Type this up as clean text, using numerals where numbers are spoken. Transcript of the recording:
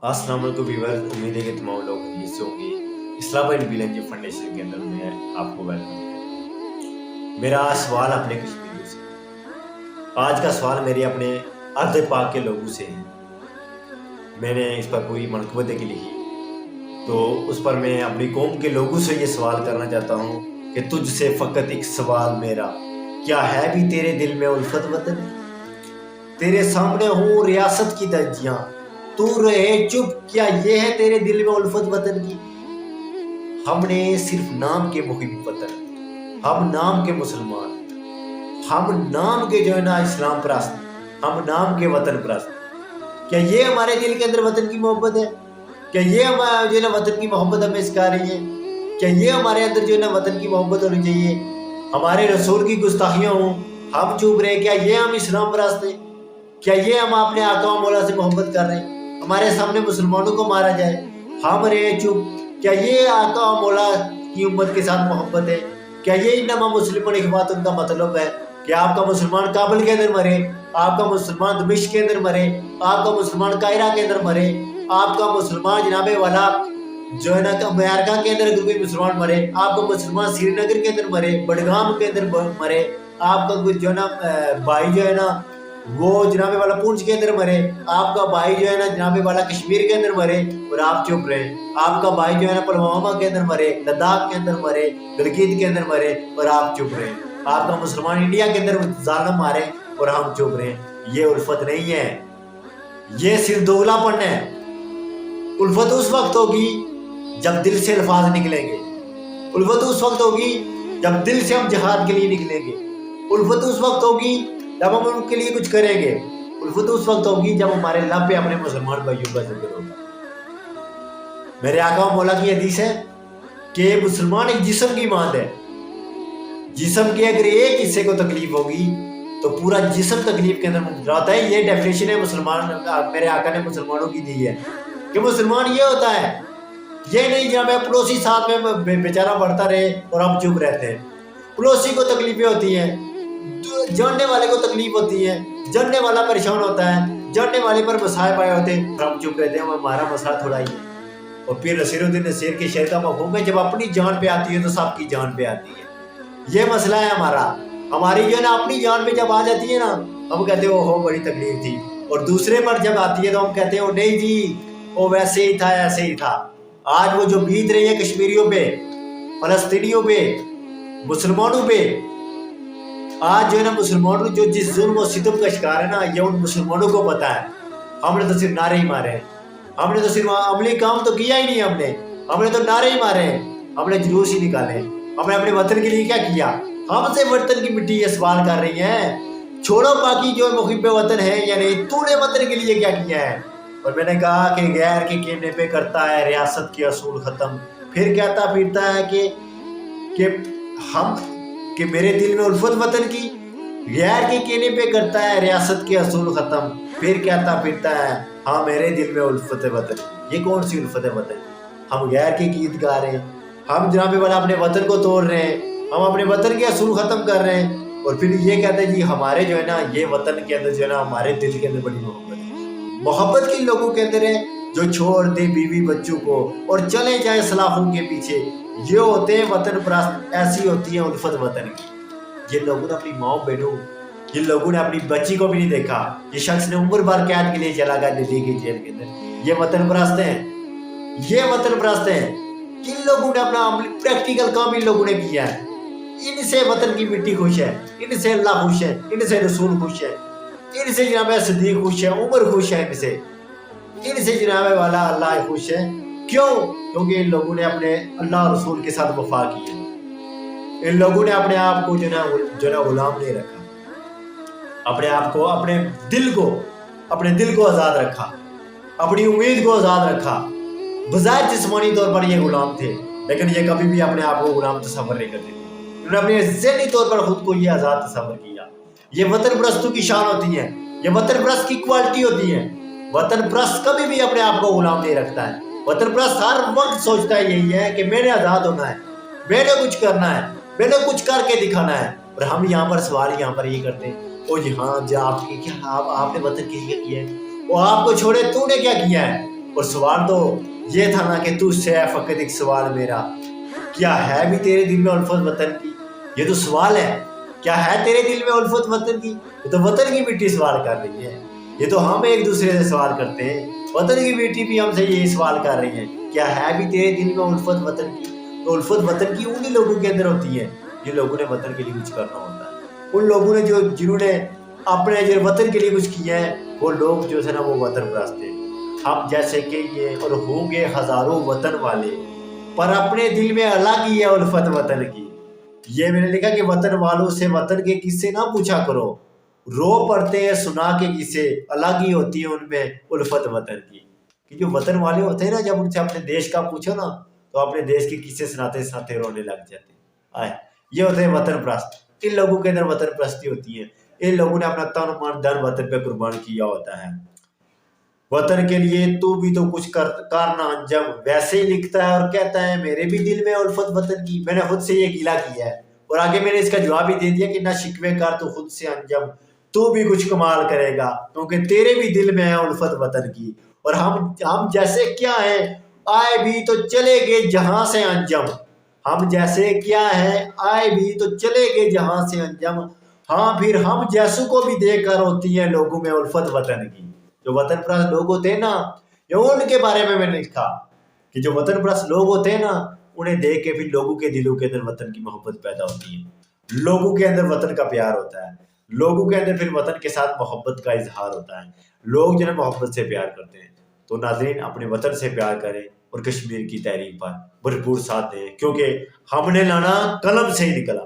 अस्सलाम वालेकुम व्यूअर्स, उम्मीद है कि तमाम लोग खैरियत से होंगे। इस्लामाबाद विलेज फाउंडेशन के अंदर मैं आपको वेलकम है। मेरा सवाल अपने कश्मीरियों से, आज का सवाल मेरे अपने अर्ध पाक के लोगों से है। मैंने इस पर कोई मनकबत की लिखी, तो उस पर मैं अपनी कौम के लोगों से ये सवाल करना चाहता हूँ कि तुझसे फ़कत एक सवाल मेरा, क्या है भी तेरे दिल में उल्फत वतन? तेरे सामने हो रियासत की दर्जियाँ, तू रहे चुप, क्या ये है तेरे दिल में उल्फत वतन की? हमने सिर्फ नाम के मुहिब वतन, हम नाम के मुसलमान, हम नाम के जो है ना इस्लाम परस्त, हम नाम के वतन परस्त। क्या ये हमारे दिल के अंदर वतन की मोहब्बत है? क्या ये हमारा जो है ना वतन की मोहब्बत हमें सिखा रही है? क्या ये हमारे अंदर जो है ना वतन की मोहब्बत होनी चाहिए? हमारे रसूल की गुस्ताखियाँ हों, हम चुप रहे, क्या ये हम इस्लाम परस्त हैं? क्या ये हम अपने आका मौला से मोहब्बत कर रहे हैं? हमारे सामने मुसलमानों को मारा जाए, हम रहे चुप, क्या ये आका मौला की उम्मत के साथ मोहब्बत है? क्या ये इन्नमा मुस्लिमों इख्वात उनका मतलब है कि आपका मुसलमान काबुल के अंदर मरे, आपका मुसलमान दमिश्क के अंदर मरे, आपका मुसलमान कायरा के अंदर मरे, आपका मुसलमान जनाबे वाला जो है ना अमेरिका के अंदर कोई मुसलमान मरे, आपका मुसलमान श्रीनगर के अंदर मरे, बडगाम के अंदर मरे, आपका कुछ जो है ना भाई जो है ना वो जनाबे वाला पूंछ के अंदर मरे, आपका भाई जो है ना जनाबे वाला कश्मीर के अंदर मरे और आप चुप रहे, आपका भाई जो है ना पुलवामा के अंदर मरे, लद्दाख के अंदर मरे, गिलगित के अंदर मरे और आप चुप रहे, आपका मुसलमान इंडिया के अंदर जालिम मारे और हम चुप रहे। ये उल्फत नहीं है, ये सिर्फ दोगलापन है। उल्फत उस वक्त होगी जब दिल से अल्फाज निकलेंगे, उल्फत उस वक्त होगी जब दिल से हम जिहाद के लिए निकलेंगे, उल्फत उस वक्त होगी जब हम उनके लिए कुछ करेंगे, उल्फत उस वक्त होगी जब हमारे लब पे अपने मुसलमान भाइयों का जिक्र होगा। मेरे आका मौला की हदीस है कि मुसलमान एक जिस्म की मांद है, जिस्म के अगर एक हिस्से को तकलीफ होगी तो पूरा जिस्म तकलीफ के अंदर मुब्तला होता है। ये डेफिनेशन है मुसलमान, मेरे आका ने मुसलमानों की दी है कि मुसलमान ये होता है, ये नहीं जब पड़ोसी साथ में बेचारा बढ़ता रहे और हम चुप रहते हैं। पड़ोसी को तकलीफें होती हैं, जानने वाले को तकलीफ होती है, जानने वाला परेशान होता है, जानने वाले पर मसाए पाए होते हैं, हम चुप रहते हैं, हमारा मसला थोड़ा ही है। और फिर नसीरुद्दीन नसीर के शेर का मफहूम है, जब अपनी जान पे आती है तो सबकी जान पे आती है। ये मसला है हमारा, हमारी जो है ना अपनी जान पे जब आ जाती है ना, हम कहते हैं ओहो बड़ी तकलीफ थी, और दूसरे पर जब आती है तो हम कहते हैं ओ नहीं जी वो वैसे ही था, ऐसे ही था। आज वो जो बीत रही है कश्मीरियों पे, फलस्तीनियों पे, मुसलमानों पे, आज जो है ना मुसलमानों जो जिस जुल्म और सितम का शिकार है ना, ये उन मुसलमानों को पता है। हमने तो सिर्फ नारे ही मारे हैं, हमने तो सिर्फ अमली काम तो किया ही नहीं, हमने तो नारे ही मारे हैं, हमने जुलूस ही निकाले, हमने अपने वतन के लिए क्या किया? हमसे वतन की मिट्टी ये सवाल कर रही है, छोड़ो बाकी जो मुहिब वतन है या नहीं, तूने वतन के लिए क्या किया है? और मैंने कहा कि गैर के कहने पे करता है रियासत के असूल खत्म, फिर कहता फिरता है कि मेरे दिल में उल्फत वतन की, गैर के कहने पे करता है रियासत के असूल खत्म, फिर कहता फिरता है हाँ मेरे दिल में उल्फत वतन। ये कौन सी उल्फत वतन? हम गैर के गीत गा रहे हैं, हम जनाबे वाला अपने वतन को तोड़ रहे हैं, हम अपने वतन के असूल खत्म कर रहे हैं, और फिर ये कहते हैं जी हमारे जो है ना ये वतन के अंदर जो है ना हमारे दिल के अंदर बड़ी मोहब्बत है। मोहब्बत किन लोगों के अंदर है? जो छोड़ दे बीवी बच्चों को और चले जाए सलाखों के पीछे, ये होते हैं वतन परस्त, ऐसी होती है उल्फत वतन की। ये लोगों ने अपनी माँ बेटों, ये लोगों ने अपनी बच्ची को भी नहीं देखा, ये शख्स ने उम्र भर कैद के लिए चला गया दिल्ली की जेल के अंदर। ये वतन परस्त हैं, ये वतन परस्त हैं। किन लोगों ने अपना प्रैक्टिकल काम इन लोगों ने किया है? इनसे वतन की मिट्टी खुश है, इनसे अल्लाह खुश है, इनसे रसूल खुश है, इनसे जनाब सिद्दीक खुश है, उमर खुश है, इनसे जनाब वाला अल्लाह खुश है। क्यों? क्योंकि इन लोगों ने अपने अल्लाह रसूल के साथ वफा की है। इन लोगों ने अपने आप को जो ना गुलाम नहीं रखा, अपने आप को, अपने दिल को आज़ाद रखा, अपनी उम्मीद को आज़ाद रखा। बजाय जिस्मानी तौर पर ये गुलाम थे, लेकिन ये कभी भी अपने आप को गुलाम तस्वर नहीं करते थे, उन्होंने अपने ज़हनी तौर पर खुद को ये आज़ाद तस्वर किया। ये वतन परस्तों की शान होती है, ये वतन परस्त की क्वालिटी होती है। वतन परस्त कभी भी अपने आप को गुलाम नहीं रखता है। वतन परस्त हर वक्त सोचता है यही है कि मैंने आज़ाद होना है, मैंने कुछ करना है, मैंने कुछ करके दिखाना है। और हम यहाँ पर सवाल यहाँ पर ये करते हैं, ओ जी हाँ जी आपके क्या आपने वतन के लिए किया है, वो आपको छोड़े तूने क्या किया है? اور سوال تو یہ تھا نا کہ تو سے ہے فقط ایک سوال میرا، کیا ہے بھی تیرے دل میں الفت وطن کی؟ یہ تو سوال ہے، کیا ہے تیرے دل میں الفت وطن کی؟ یہ تو وطن کی مٹی سوال کر رہی ہے، یہ تو ہم ایک دوسرے سے سوال کرتے ہیں، وطن کی مٹی بھی ہم سے یہی سوال کر رہی ہے، کیا ہے بھی تیرے دل میں الفت وطن کی؟ تو الفت وطن کی انہی لوگوں کے اندر ہوتی ہے جن لوگوں نے وطن کے لیے کچھ کرنا ہوتا ہے، ان لوگوں نے جنہوں نے اپنے وطن کے لیے کچھ کیا ہے، وہ لوگ جو ہے نا وہ وطن پرست ہیں۔ ہم جیسے کہ یہ اور ہوں گے ہزاروں وطن والے، پر اپنے دل میں الگ ہی ہے الفت وطن کی۔ یہ میں نے لکھا کہ وطن والوں سے وطن کے قصے نہ پوچھا کرو، رو پڑتے ہیں سنا کے قصے، الگ ہی ہوتی ہے ان میں الفت وطن کی۔ کہ جو وطن والے ہوتے ہیں نا، جب ان سے اپنے دیش کا پوچھو نا تو اپنے دیش کے قصے سناتے سناتے رونے لگ جاتے ہیں۔ یہ ہوتے ہیں وطن پرست، ان لوگوں کے اندر وطن پرستی ہوتی ہے، ان لوگوں نے اپنا تن من دھن وطن پہ قربان کیا ہوتا ہے۔ وطن کے لیے تو بھی تو کچھ کرنا انجم، ویسے ہی لکھتا ہے اور کہتا ہے میرے بھی دل میں الفت وطن کی۔ میں نے خود سے یہ گیلا کیا ہے اور آگے میں نے اس کا جواب بھی دے دیا کہ نہ شکوے کر تو خود سے انجم، تو بھی کچھ کمال کرے گا کیونکہ تیرے بھی دل میں ہے الفت وطن کی۔ اور ہم جیسے کیا ہیں، آئے بھی تو چلے گئے جہاں سے انجم، ہم جیسے کیا ہے آئے بھی تو چلے گئے جہاں سے انجم، ہاں پھر ہم جیسوں کو بھی دیکھ کر ہوتی ہیں لوگوں میں الفت وطن کی۔ جو وطن پرست لوگ ہوتے ہیں نا، یہ ان کے بارے میں نے لکھا کہ جو وطن پرست لوگ ہوتے ہیں نا، انہیں دیکھ کے پھر لوگوں کے دلوں کے اندر وطن کی محبت پیدا ہوتی ہے، لوگوں کے اندر وطن کا پیار ہوتا ہے، لوگوں کے اندر پھر وطن کے ساتھ محبت کا اظہار ہوتا ہے، لوگ جو ہے محبت سے پیار کرتے ہیں۔ تو ناظرین، اپنے وطن سے پیار کریں اور کشمیر کی تحریک پر بھرپور ساتھ دیں، کیونکہ ہم نے لانا قلم سے ہی نکلا۔